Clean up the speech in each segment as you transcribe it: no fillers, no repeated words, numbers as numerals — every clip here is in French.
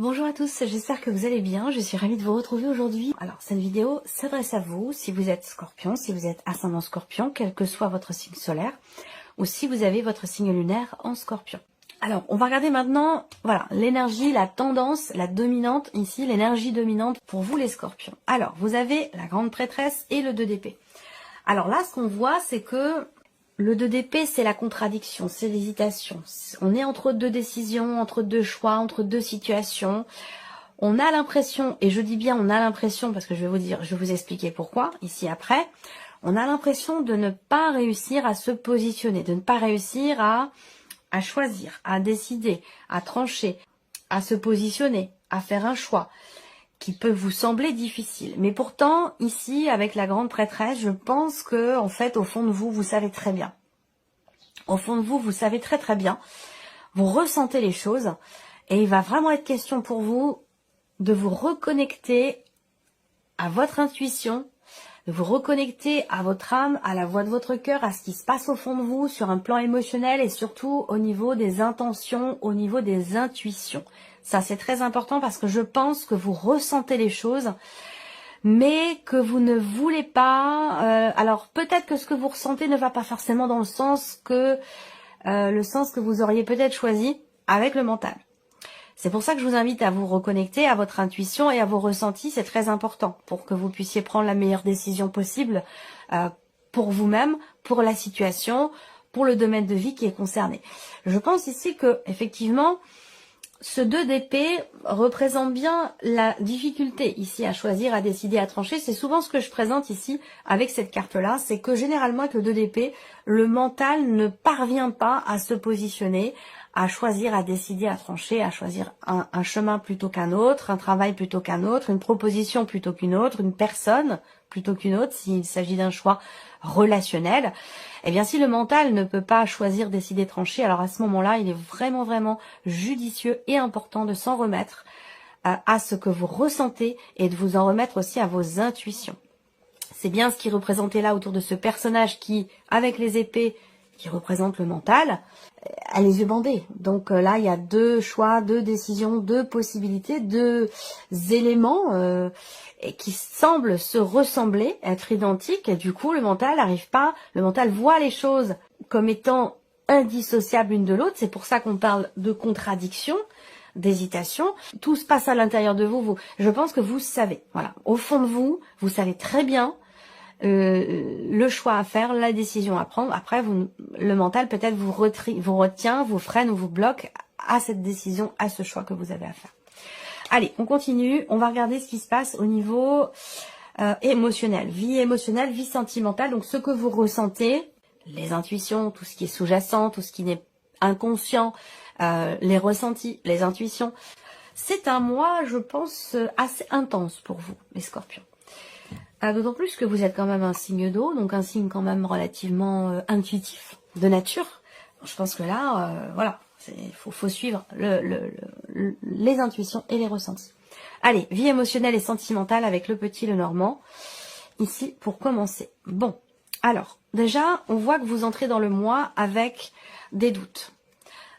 Bonjour à tous, j'espère que vous allez bien, je suis ravie de vous retrouver aujourd'hui. Alors cette vidéo s'adresse à vous si vous êtes scorpion, si vous êtes ascendant scorpion, quel que soit votre signe solaire, ou si vous avez votre signe lunaire en scorpion. Alors on va regarder maintenant, voilà, l'énergie, la tendance, la dominante, ici l'énergie dominante pour vous les scorpions. Alors vous avez la grande prêtresse et le 2 d'épée. Alors là ce qu'on voit c'est que le 2 d'épée, c'est la contradiction, c'est l'hésitation. On est entre deux décisions, entre deux choix, entre deux situations. On a l'impression, et je dis bien on a l'impression, parce que je vais vous expliquer pourquoi, ici après, on a l'impression de ne pas réussir à se positionner, de ne pas réussir à choisir, à décider, à trancher, à se positionner, à faire un choix qui peut vous sembler difficile. Mais pourtant, ici, avec la grande prêtresse, je pense que, en fait, au fond de vous, vous savez très bien. Au fond de vous, vous savez très très bien. Vous ressentez les choses. Et il va vraiment être question pour vous de vous reconnecter à votre intuition, de vous reconnecter à votre âme, à la voix de votre cœur, à ce qui se passe au fond de vous, sur un plan émotionnel et surtout au niveau des intentions, au niveau des intuitions. Ça, c'est très important parce que je pense que vous ressentez les choses, mais que vous ne voulez pas... alors, peut-être que ce que vous ressentez ne va pas forcément dans le sens que vous auriez peut-être choisi avec le mental. C'est pour ça que je vous invite à vous reconnecter à votre intuition et à vos ressentis. C'est très important pour que vous puissiez prendre la meilleure décision possible pour vous-même, pour la situation, pour le domaine de vie qui est concerné. Je pense ici que effectivement, ce 2 d'épée représente bien la difficulté ici à choisir, à décider, à trancher. C'est souvent ce que je présente ici avec cette carte-là. C'est que généralement avec le 2 d'épée, le mental ne parvient pas à se positionner, à choisir, à décider, à trancher, à choisir un chemin plutôt qu'un autre, un travail plutôt qu'un autre, une proposition plutôt qu'une autre, une personne plutôt qu'une autre, s'il s'agit d'un choix relationnel. Eh bien, si le mental ne peut pas choisir, décider, trancher, alors à ce moment-là, il est vraiment judicieux et important de s'en remettre à ce que vous ressentez et de vous en remettre aussi à vos intuitions. C'est bien ce qui est représenté là autour de ce personnage qui, avec les épées, qui représente le mental, a les yeux bandés. Donc là, il y a deux choix, deux décisions, deux possibilités, deux éléments qui semblent se ressembler, être identiques. Et du coup, le mental n'arrive pas, le mental voit les choses comme étant indissociables l'une de l'autre. C'est pour ça qu'on parle de contradiction, d'hésitation. Tout se passe à l'intérieur de vous. Je pense que vous savez. Voilà, au fond de vous, vous savez très bien le choix à faire, la décision à prendre. Après, le mental peut-être vous retient, vous freine ou vous bloque à cette décision, à ce choix que vous avez à faire. Allez, on continue. On va regarder ce qui se passe au niveau émotionnel. Vie émotionnelle, vie sentimentale. Donc, ce que vous ressentez, les intuitions, tout ce qui est sous-jacent, tout ce qui n'est inconscient, les ressentis, les intuitions. C'est un mois, je pense, assez intense pour vous, les scorpions. D'autant plus que vous êtes quand même un signe d'eau, donc un signe quand même relativement intuitif, de nature. Je pense que là, voilà, faut suivre les intuitions et les ressentis. Allez, vie émotionnelle et sentimentale avec le petit Lenormand, ici pour commencer. Bon, alors, déjà, on voit que vous entrez dans le mois avec des doutes,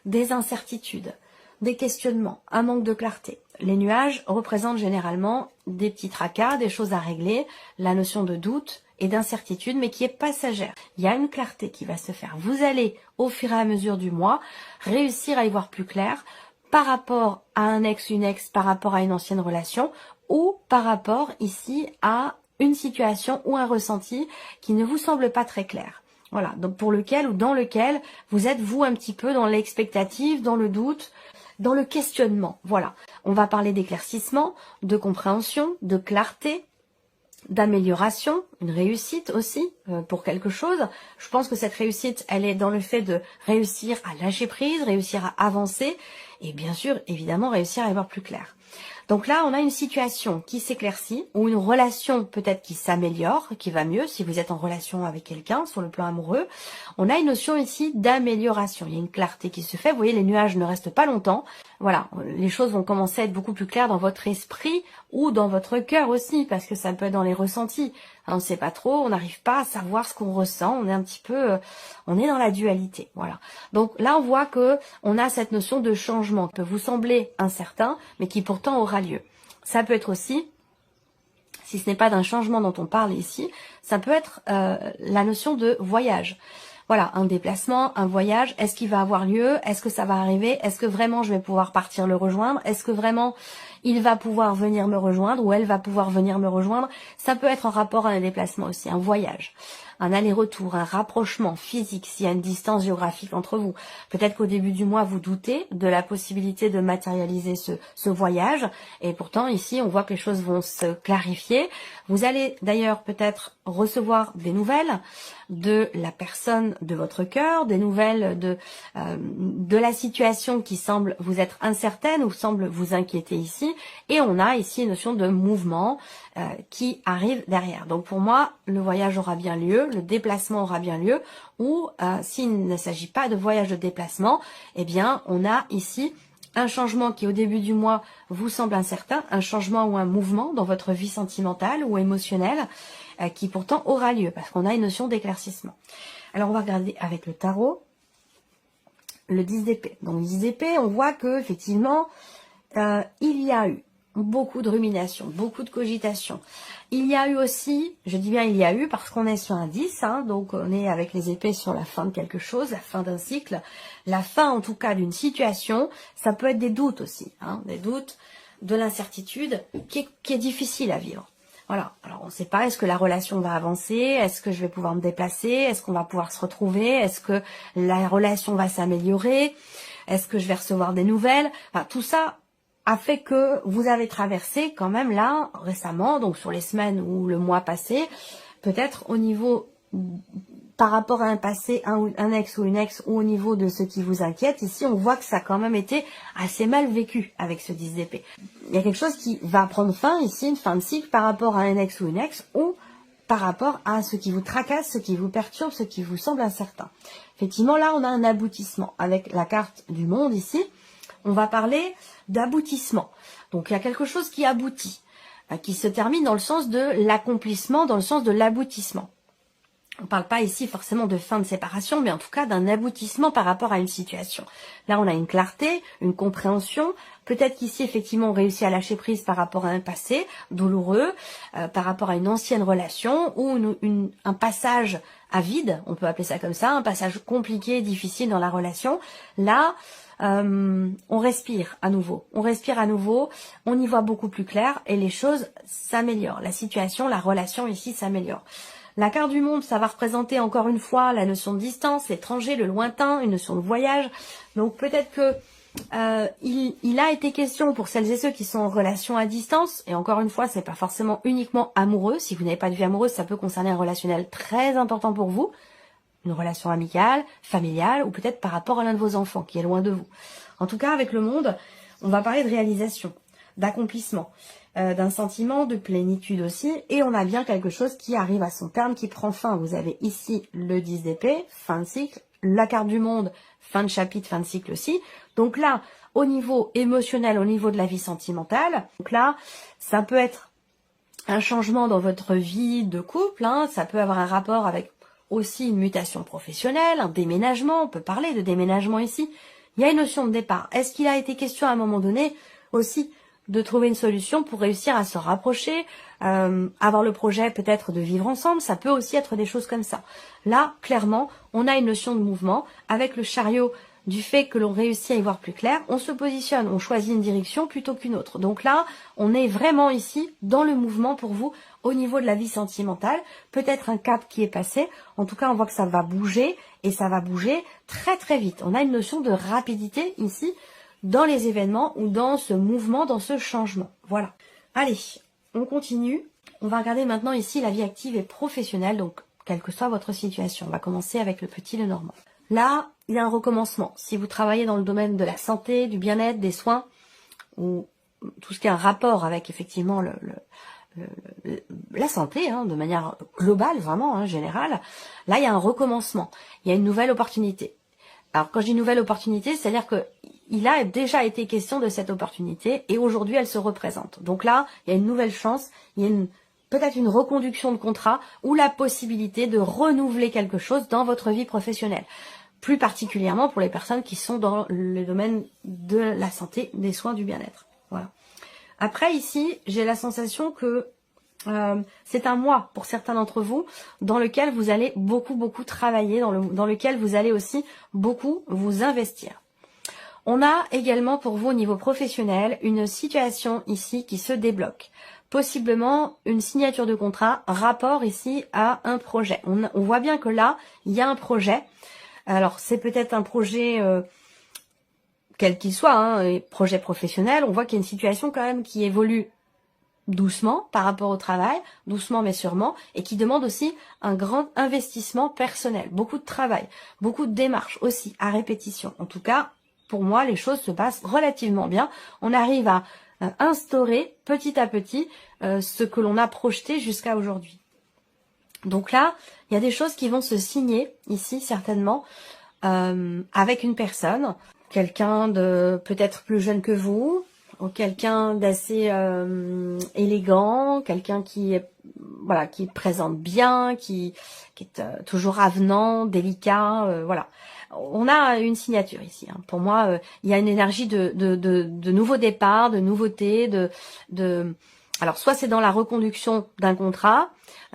des incertitudes, des questionnements, un manque de clarté. Les nuages représentent généralement des petits tracas, des choses à régler, la notion de doute et d'incertitude, mais qui est passagère. Il y a une clarté qui va se faire. Vous allez, au fur et à mesure du mois, réussir à y voir plus clair par rapport à un ex, une ex, par rapport à une ancienne relation, ou par rapport ici à une situation ou un ressenti qui ne vous semble pas très clair. Voilà, donc pour lequel ou dans lequel vous êtes, vous, un petit peu dans l'expectative, dans le doute, dans le questionnement. Voilà, on va parler d'éclaircissement, de compréhension, de clarté, d'amélioration, une réussite aussi pour quelque chose. Je pense que cette réussite, elle est dans le fait de réussir à lâcher prise, réussir à avancer et bien sûr, évidemment, réussir à y voir plus clair. Donc là, on a une situation qui s'éclaircit, ou une relation peut-être qui s'améliore, qui va mieux, si vous êtes en relation avec quelqu'un, sur le plan amoureux. On a une notion ici d'amélioration. Il y a une clarté qui se fait. Vous voyez, les nuages ne restent pas longtemps. Voilà, les choses vont commencer à être beaucoup plus claires dans votre esprit ou dans votre cœur aussi, parce que ça peut être dans les ressentis. On ne sait pas trop, on n'arrive pas à savoir ce qu'on ressent, on est un petit peu, on est dans la dualité, voilà. Donc là, on voit que on a cette notion de changement qui peut vous sembler incertain, mais qui pourtant aura lieu. Ça peut être aussi, si ce n'est pas d'un changement dont on parle ici, ça peut être la notion de voyage. Voilà, un déplacement, un voyage, est-ce qu'il va avoir lieu? Est-ce que ça va arriver? Est-ce que vraiment je vais pouvoir partir le rejoindre? Est-ce que vraiment il va pouvoir venir me rejoindre ou elle va pouvoir venir me rejoindre? Ça peut être en rapport à un déplacement aussi, un voyage, un aller-retour, un rapprochement physique s'il y a une distance géographique entre vous. Peut-être qu'au début du mois, vous doutez de la possibilité de matérialiser ce voyage et pourtant ici, on voit que les choses vont se clarifier. Vous allez d'ailleurs peut-être recevoir des nouvelles de la personne de votre cœur, des nouvelles de la situation qui semble vous être incertaine ou semble vous inquiéter ici. Et on a ici une notion de mouvement qui arrive derrière. Donc pour moi, le voyage aura bien lieu, le déplacement aura bien lieu, ou s'il ne s'agit pas de voyage de déplacement, eh bien on a ici un changement qui au début du mois vous semble incertain, un changement ou un mouvement dans votre vie sentimentale ou émotionnelle qui pourtant aura lieu parce qu'on a une notion d'éclaircissement. Alors on va regarder avec le tarot le 10 d'épée. Donc 10 d'épée, on voit que effectivement il y a eu beaucoup de rumination, beaucoup de cogitation. Il y a eu aussi, je dis bien il y a eu parce qu'on est sur un 10, hein, donc on est avec les épées sur la fin de quelque chose, la fin d'un cycle, la fin en tout cas d'une situation. Ça peut être des doutes aussi, hein, des doutes, de l'incertitude qui est difficile à vivre. Voilà, alors on ne sait pas, est-ce que la relation va avancer, est-ce que je vais pouvoir me déplacer, est-ce qu'on va pouvoir se retrouver, est-ce que la relation va s'améliorer, est-ce que je vais recevoir des nouvelles, enfin tout ça a fait que vous avez traversé quand même là, récemment, donc sur les semaines ou le mois passé, peut-être au niveau, par rapport à un passé, un ex ou une ex, ou au niveau de ce qui vous inquiète, ici on voit que ça a quand même été assez mal vécu avec ce 10 d'épée. Il y a quelque chose qui va prendre fin ici, une fin de cycle par rapport à un ex ou une ex, ou par rapport à ce qui vous tracasse, ce qui vous perturbe, ce qui vous semble incertain. Effectivement, là on a un aboutissement avec la carte du monde ici. On va parler d'aboutissement. Donc il y a quelque chose qui aboutit, qui se termine dans le sens de l'accomplissement, dans le sens de l'aboutissement. On ne parle pas ici forcément de fin de séparation, mais en tout cas d'un aboutissement par rapport à une situation. Là, on a une clarté, une compréhension. Peut-être qu'ici, effectivement, on réussit à lâcher prise par rapport à un passé douloureux, par rapport à une ancienne relation ou un passage à vide, on peut appeler ça comme ça, un passage compliqué, difficile dans la relation. Là, on respire à nouveau, on y voit beaucoup plus clair et les choses s'améliorent. La situation, la relation ici s'améliore. La carte du monde, ça va représenter encore une fois la notion de distance, l'étranger, le lointain, une notion de voyage. Donc peut-être que il a été question pour celles et ceux qui sont en relation à distance, et encore une fois, c'est pas forcément uniquement amoureux. Si vous n'avez pas de vie amoureuse, ça peut concerner un relationnel très important pour vous. Une relation amicale, familiale, ou peut-être par rapport à l'un de vos enfants qui est loin de vous. En tout cas, avec le monde, on va parler de réalisation, d'accomplissement, d'un sentiment de plénitude aussi, et on a bien quelque chose qui arrive à son terme, qui prend fin. Vous avez ici le 10 d'épée, fin de cycle, la carte du monde, fin de chapitre, fin de cycle aussi. Donc là, au niveau émotionnel, au niveau de la vie sentimentale, donc là, ça peut être un changement dans votre vie de couple, hein, ça peut avoir un rapport avec aussi une mutation professionnelle, un déménagement, on peut parler de déménagement ici. Il y a une notion de départ. Est-ce qu'il a été question à un moment donné aussi de trouver une solution pour réussir à se rapprocher, avoir le projet peut-être de vivre ensemble, ça peut aussi être des choses comme ça. Là, clairement, on a une notion de mouvement avec le chariot du fait que l'on réussit à y voir plus clair, on se positionne, on choisit une direction plutôt qu'une autre. Donc là, on est vraiment ici dans le mouvement pour vous au niveau de la vie sentimentale. Peut-être un cap qui est passé, en tout cas on voit que ça va bouger et ça va bouger très très vite. On a une notion de rapidité ici dans les événements ou dans ce mouvement, dans ce changement. Voilà. Allez, on continue. On va regarder maintenant ici la vie active et professionnelle, donc quelle que soit votre situation. On va commencer avec le petit Lenormand. Là, il y a un recommencement. Si vous travaillez dans le domaine de la santé, du bien-être, des soins, ou tout ce qui a un rapport avec effectivement la santé, hein, de manière globale, vraiment, hein, générale, là, il y a un recommencement, il y a une nouvelle opportunité. Alors, quand je dis nouvelle opportunité, c'est-à-dire que il a déjà été question de cette opportunité et aujourd'hui, elle se représente. Donc là, il y a une nouvelle chance, il y a peut-être une reconduction de contrat ou la possibilité de renouveler quelque chose dans votre vie professionnelle. Plus particulièrement pour les personnes qui sont dans le domaine de la santé, des soins, du bien-être. Voilà. Après, ici, j'ai la sensation que c'est un mois pour certains d'entre vous dans lequel vous allez beaucoup travailler, dans lequel vous allez aussi beaucoup vous investir. On a également pour vous au niveau professionnel une situation ici qui se débloque. Possiblement une signature de contrat, rapport ici à un projet. On voit bien que là, il y a un projet. Alors c'est peut-être un projet quel qu'il soit, hein, projet professionnel. On voit qu'il y a une situation quand même qui évolue doucement par rapport au travail, doucement mais sûrement, et qui demande aussi un grand investissement personnel, beaucoup de travail, beaucoup de démarches aussi à répétition. En tout cas, pour moi, les choses se passent relativement bien. On arrive à instaurer petit à petit ce que l'on a projeté jusqu'à aujourd'hui. Donc là, il y a des choses qui vont se signer ici certainement avec une personne, quelqu'un de peut-être plus jeune que vous, ou quelqu'un d'assez élégant, quelqu'un qui est voilà, qui présente bien, qui est toujours avenant, délicat, voilà. On a une signature ici. Hein. Pour moi, il y a une énergie de nouveau départ, de nouveauté, alors soit c'est dans la reconduction d'un contrat,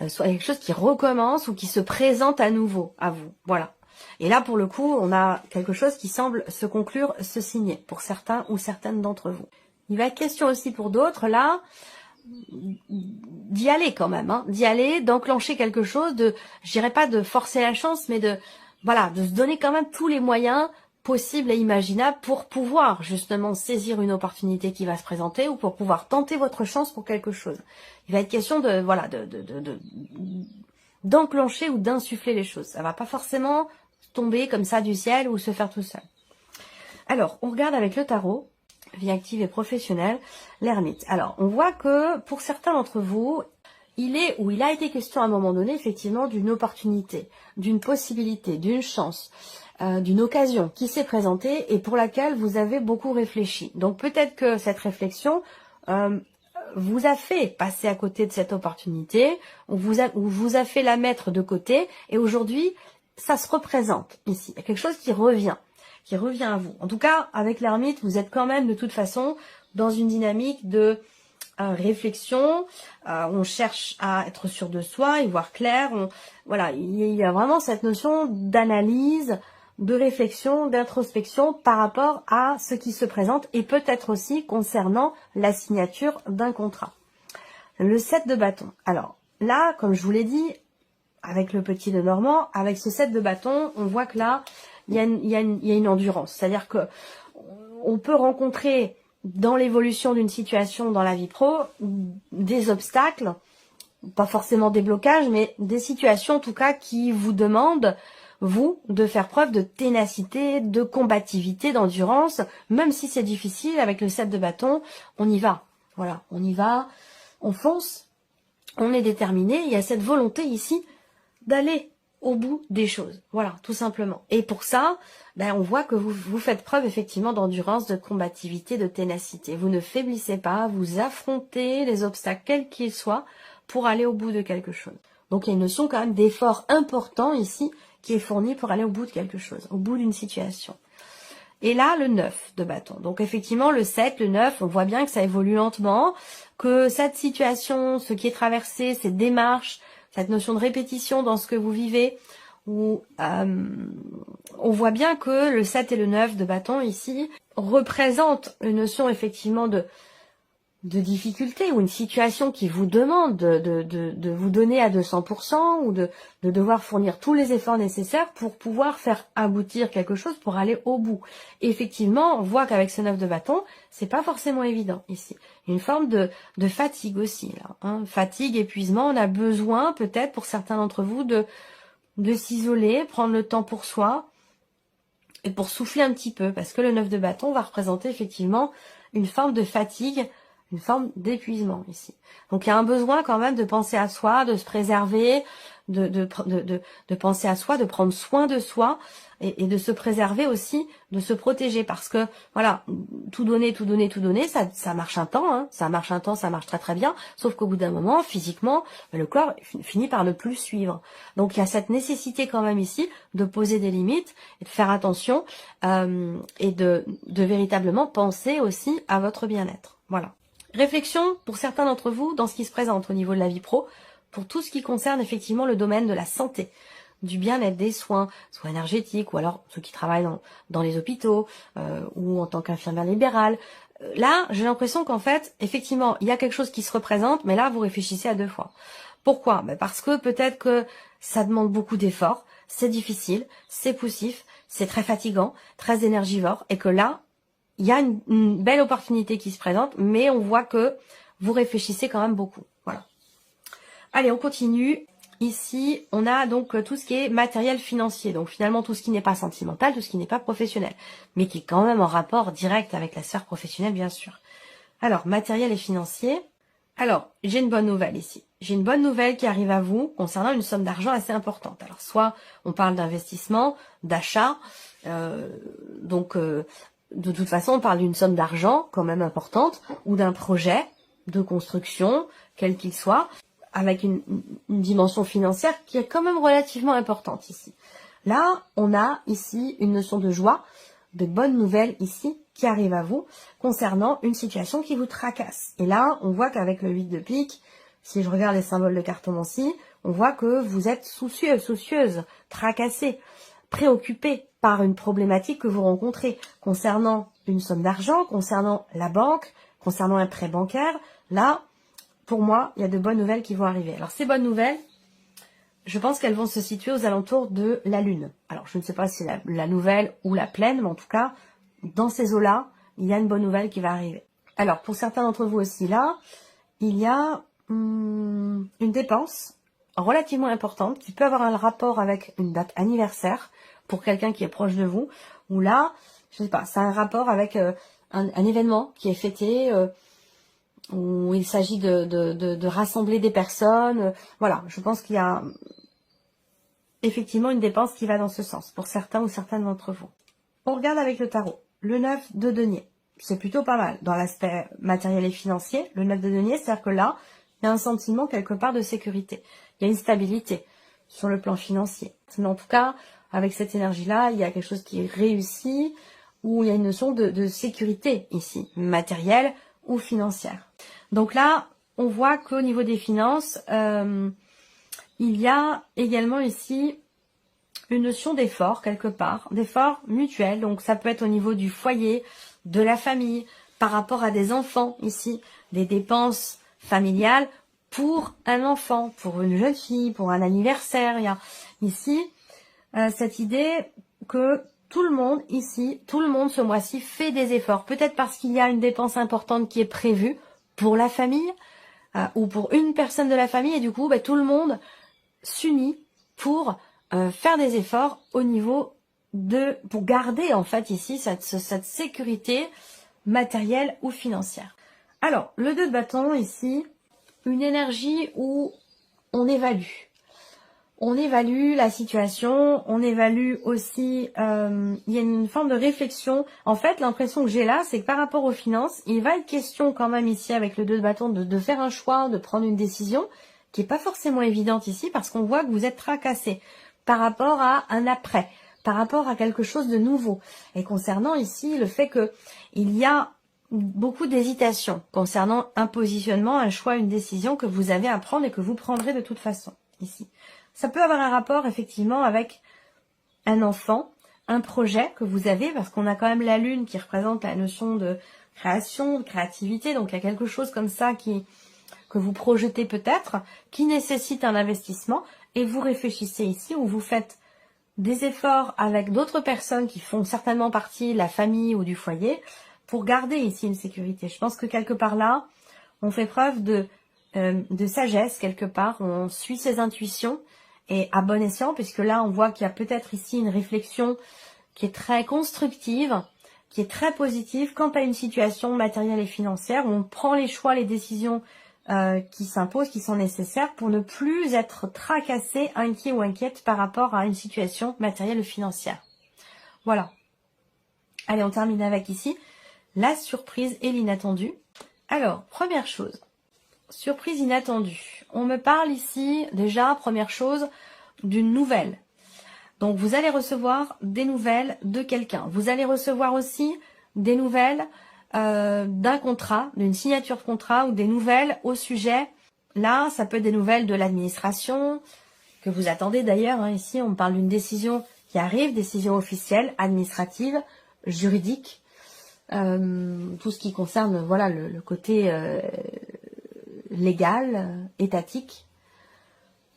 soit quelque chose qui recommence ou qui se présente à nouveau à vous. Voilà. Et là, pour le coup, on a quelque chose qui semble se conclure, se signer pour certains ou certaines d'entre vous. Il va être question aussi pour d'autres, là, d'y aller quand même, hein, d'y aller, d'enclencher quelque chose, je dirais pas de forcer la chance, mais de se donner quand même tous les moyens possibles et imaginables pour pouvoir justement saisir une opportunité qui va se présenter ou pour pouvoir tenter votre chance pour quelque chose. Il va être question d'enclencher ou d'insuffler les choses. Ça va pas forcément tomber comme ça du ciel ou se faire tout seul. Alors, on regarde avec le tarot, vie active et professionnelle, l'ermite. Alors, on voit que pour certains d'entre vous, il a été question à un moment donné, effectivement, d'une opportunité, d'une possibilité, d'une chance, d'une occasion qui s'est présentée et pour laquelle vous avez beaucoup réfléchi. Donc, peut-être que cette réflexion vous a fait passer à côté de cette opportunité, ou vous a fait la mettre de côté, et aujourd'hui, ça se représente ici. Il y a quelque chose qui revient à vous. En tout cas, avec l'ermite, vous êtes quand même de toute façon dans une dynamique de réflexion. On cherche à être sûr de soi, y voir clair. Voilà, il y a vraiment cette notion d'analyse, de réflexion, d'introspection par rapport à ce qui se présente et peut-être aussi concernant la signature d'un contrat. Le 7 de bâton. Alors là, comme je vous l'ai dit, avec le petit de Normand, avec ce 7 de bâton, on voit que là, il y a une endurance. C'est-à-dire que on peut rencontrer dans l'évolution d'une situation dans la vie pro des obstacles, pas forcément des blocages, mais des situations en tout cas qui vous demandent, vous, de faire preuve de ténacité, de combativité, d'endurance, même si c'est difficile. Avec le 7 de bâton, on y va. Voilà, on y va, on fonce, on est déterminé. Il y a cette volonté ici d'aller au bout des choses. Voilà, tout simplement. Et pour ça, on voit que vous faites preuve effectivement d'endurance, de combativité, de ténacité. Vous ne faiblissez pas, vous affrontez les obstacles, quels qu'ils soient, pour aller au bout de quelque chose. Donc il y a une notion quand même d'effort important ici qui est fourni pour aller au bout de quelque chose, au bout d'une situation. Et là, le 9 de bâton. Donc effectivement, le 7, le 9, on voit bien que ça évolue lentement, que cette situation, ce qui est traversé, ces démarches, cette notion de répétition dans ce que vous vivez, où on voit bien que le 7 et le 9 de bâton ici représentent une notion effectivement de difficulté ou une situation qui vous demande de vous donner à 200% ou de devoir fournir tous les efforts nécessaires pour pouvoir faire aboutir quelque chose, pour aller au bout. Et effectivement, on voit qu'avec ce 9 de bâton, c'est pas forcément évident ici. Une forme de fatigue aussi, là. Hein. Fatigue, épuisement, on a besoin peut-être pour certains d'entre vous de s'isoler, prendre le temps pour soi et pour souffler un petit peu, parce que le 9 de bâton va représenter effectivement une forme de fatigue, une forme d'épuisement ici. Donc il y a un besoin quand même de penser à soi, de se préserver, de penser à soi, de prendre soin de soi et de se préserver aussi, de se protéger parce que voilà, tout donner, ça marche un temps, hein, ça marche un temps, ça marche très très bien, sauf qu'au bout d'un moment, physiquement, le corps finit par ne plus suivre. Donc il y a cette nécessité quand même ici de poser des limites et de faire attention et de véritablement penser aussi à votre bien-être. Voilà. Réflexion pour certains d'entre vous dans ce qui se présente au niveau de la vie pro, pour tout ce qui concerne effectivement le domaine de la santé, du bien-être, des soins, soit énergétiques, ou alors ceux qui travaillent dans les hôpitaux, ou en tant qu'infirmière libérale. Là, j'ai l'impression qu'en fait, effectivement, il y a quelque chose qui se représente, mais là, vous réfléchissez à deux fois. Pourquoi? Parce que peut-être que ça demande beaucoup d'efforts, c'est difficile, c'est poussif, c'est très fatigant, très énergivore, et que là, il y a une belle opportunité qui se présente, mais on voit que vous réfléchissez quand même beaucoup. Voilà. Allez, on continue. Ici, on a donc tout ce qui est matériel financier. Donc finalement, tout ce qui n'est pas sentimental, tout ce qui n'est pas professionnel. Mais qui est quand même en rapport direct avec la sphère professionnelle, bien sûr. Alors, matériel et financier. Alors, j'ai une bonne nouvelle ici. J'ai une bonne nouvelle qui arrive à vous concernant une somme d'argent assez importante. Alors, soit on parle d'investissement, d'achat, de toute façon, on parle d'une somme d'argent quand même importante ou d'un projet de construction, quel qu'il soit, avec une dimension financière qui est quand même relativement importante ici. Là, on a ici une notion de joie, de bonnes nouvelles ici qui arrive à vous concernant une situation qui vous tracasse. Et là, on voit qu'avec le 8 de pique, si je regarde les symboles de cartomancie, on voit que vous êtes soucieux, soucieuse, tracassé, préoccupé par une problématique que vous rencontrez concernant une somme d'argent, concernant la banque, concernant un prêt bancaire. Là, pour moi, il y a de bonnes nouvelles qui vont arriver. Alors, ces bonnes nouvelles, je pense qu'elles vont se situer aux alentours de la Lune. Alors, je ne sais pas si c'est la nouvelle ou la pleine, mais en tout cas, dans ces eaux-là, il y a une bonne nouvelle qui va arriver. Alors, pour certains d'entre vous aussi, là, il y a une dépense relativement importante qui peut avoir un rapport avec une date anniversaire pour quelqu'un qui est proche de vous, ou là, je sais pas, c'est un rapport avec un événement qui est fêté, où il s'agit de rassembler des personnes. Voilà, je pense qu'il y a effectivement une dépense qui va dans ce sens, pour certains ou certaines d'entre vous. On regarde avec le tarot. Le 9 de denier, c'est plutôt pas mal. Dans l'aspect matériel et financier, le 9 de denier, c'est-à-dire que là, il y a un sentiment quelque part de sécurité. Il y a une stabilité sur le plan financier. Mais en tout cas, avec cette énergie-là, il y a quelque chose qui est réussi, où il y a une notion de sécurité ici, matérielle ou financière. Donc là, on voit qu'au niveau des finances, il y a également ici une notion d'effort quelque part, d'effort mutuel. Donc ça peut être au niveau du foyer, de la famille, par rapport à des enfants ici, des dépenses familiales pour un enfant, pour une jeune fille, pour un anniversaire. Il y a ici cette idée que tout le monde ici, tout le monde ce mois-ci fait des efforts. Peut-être parce qu'il y a une dépense importante qui est prévue pour la famille ou pour une personne de la famille et du coup tout le monde s'unit pour faire des efforts au niveau pour garder en fait ici cette sécurité matérielle ou financière. Alors, le 2 de bâton ici, une énergie où on évalue. On évalue la situation, on évalue aussi, il y a une forme de réflexion. En fait, l'impression que j'ai là, c'est que par rapport aux finances, il va être question quand même ici avec le 2 de bâton de faire un choix, de prendre une décision qui est pas forcément évidente ici parce qu'on voit que vous êtes tracassé par rapport à un après, par rapport à quelque chose de nouveau. Et concernant ici le fait que il y a beaucoup d'hésitation concernant un positionnement, un choix, une décision que vous avez à prendre et que vous prendrez de toute façon ici. Ça peut avoir un rapport effectivement avec un enfant, un projet que vous avez, parce qu'on a quand même la lune qui représente la notion de création, de créativité, donc il y a quelque chose comme ça que vous projetez peut-être, qui nécessite un investissement, et vous réfléchissez ici où vous faites des efforts avec d'autres personnes qui font certainement partie de la famille ou du foyer pour garder ici une sécurité. Je pense que quelque part là, on fait preuve de sagesse quelque part, on suit ses intuitions et à bon escient, puisque là on voit qu'il y a peut-être ici une réflexion qui est très constructive, qui est très positive quant à une situation matérielle et financière où on prend les choix, les décisions qui s'imposent, qui sont nécessaires pour ne plus être tracassé, inquiet ou inquiète par rapport à une situation matérielle ou financière. Voilà. Allez, on termine avec ici la surprise et l'inattendu. Alors, première chose, surprise inattendue. On me parle ici, déjà, première chose, d'une nouvelle. Donc, vous allez recevoir des nouvelles de quelqu'un. Vous allez recevoir aussi des nouvelles d'un contrat, d'une signature de contrat ou des nouvelles au sujet. Là, ça peut être des nouvelles de l'administration, que vous attendez d'ailleurs. Hein, ici, on parle d'une décision qui arrive, décision officielle, administrative, juridique. Tout ce qui concerne voilà le côté légal, étatique.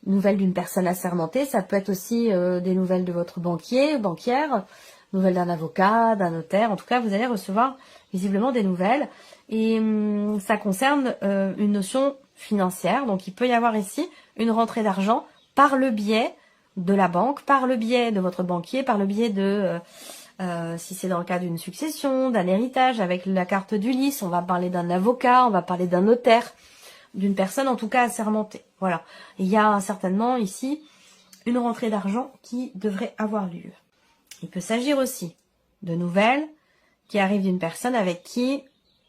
Nouvelles d'une personne assermentée, ça peut être aussi des nouvelles de votre banquier, banquière, nouvelles d'un avocat, d'un notaire. En tout cas, vous allez recevoir visiblement des nouvelles. Et ça concerne une notion financière. Donc, il peut y avoir ici une rentrée d'argent par le biais de la banque, par le biais de votre banquier, par le biais de... si c'est dans le cas d'une succession, d'un héritage, avec la carte d'Ulysse, on va parler d'un avocat, on va parler d'un notaire, d'une personne en tout cas assermentée. Voilà. Il y a certainement ici une rentrée d'argent qui devrait avoir lieu. Il peut s'agir aussi de nouvelles qui arrivent d'une personne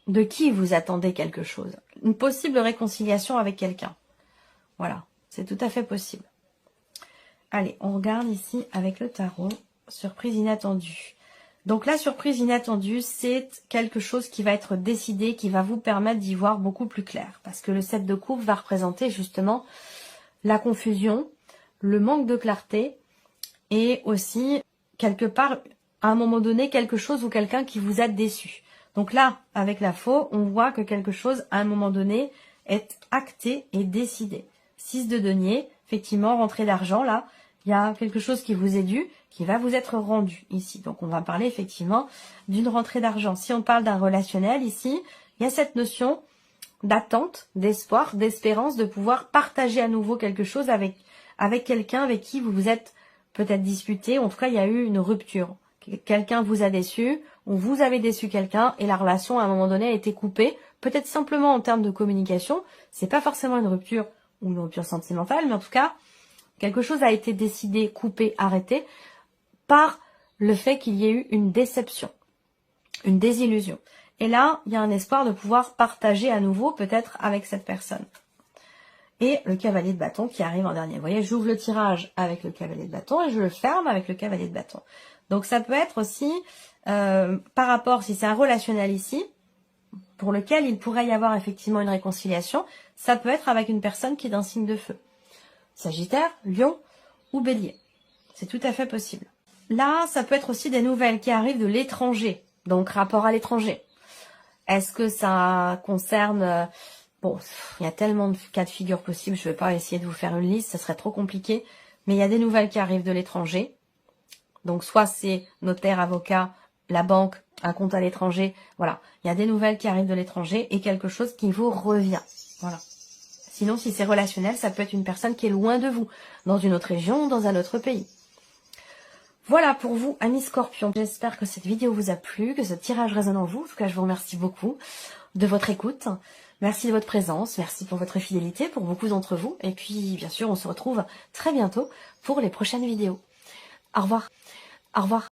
de qui vous attendez quelque chose. Une possible réconciliation avec quelqu'un. Voilà. C'est tout à fait possible. Allez, on regarde ici avec le tarot. Surprise inattendue. Donc la surprise inattendue, c'est quelque chose qui va être décidé, qui va vous permettre d'y voir beaucoup plus clair. Parce que le 7 de coupe va représenter justement la confusion, le manque de clarté et aussi, quelque part, à un moment donné, quelque chose ou quelqu'un qui vous a déçu. Donc là, avec la faux, on voit que quelque chose, à un moment donné, est acté et décidé. 6 de denier, effectivement, rentrée d'argent, là, il y a quelque chose qui vous est dû, qui va vous être rendu ici. Donc, on va parler effectivement d'une rentrée d'argent. Si on parle d'un relationnel ici, il y a cette notion d'attente, d'espoir, d'espérance, de pouvoir partager à nouveau quelque chose avec quelqu'un avec qui vous vous êtes peut-être disputé. En tout cas, il y a eu une rupture. Quelqu'un vous a déçu, ou vous avez déçu quelqu'un, et la relation, à un moment donné, a été coupée. Peut-être simplement en termes de communication. C'est pas forcément une rupture ou une rupture sentimentale, mais en tout cas, quelque chose a été décidé, coupé, arrêté par le fait qu'il y ait eu une déception, une désillusion. Et là, il y a un espoir de pouvoir partager à nouveau peut-être avec cette personne. Et le cavalier de bâton qui arrive en dernier. Vous voyez, j'ouvre le tirage avec le cavalier de bâton et je le ferme avec le cavalier de bâton. Donc ça peut être aussi, par rapport, si c'est un relationnel ici, pour lequel il pourrait y avoir effectivement une réconciliation, ça peut être avec une personne qui est d'un signe de feu. Sagittaire, Lion ou Bélier. C'est tout à fait possible. Là, ça peut être aussi des nouvelles qui arrivent de l'étranger, donc rapport à l'étranger. Est-ce que ça concerne... Bon, il y a tellement de cas de figure possibles, je ne vais pas essayer de vous faire une liste, ça serait trop compliqué. Mais il y a des nouvelles qui arrivent de l'étranger. Donc soit c'est notaire, avocat, la banque, un compte à l'étranger. Voilà, il y a des nouvelles qui arrivent de l'étranger et quelque chose qui vous revient. Voilà. Sinon, si c'est relationnel, ça peut être une personne qui est loin de vous, dans une autre région, dans un autre pays. Voilà pour vous, amis Scorpions. J'espère que cette vidéo vous a plu, que ce tirage résonne en vous. En tout cas, je vous remercie beaucoup de votre écoute. Merci de votre présence, merci pour votre fidélité, pour beaucoup d'entre vous. Et puis, bien sûr, on se retrouve très bientôt pour les prochaines vidéos. Au revoir. Au revoir.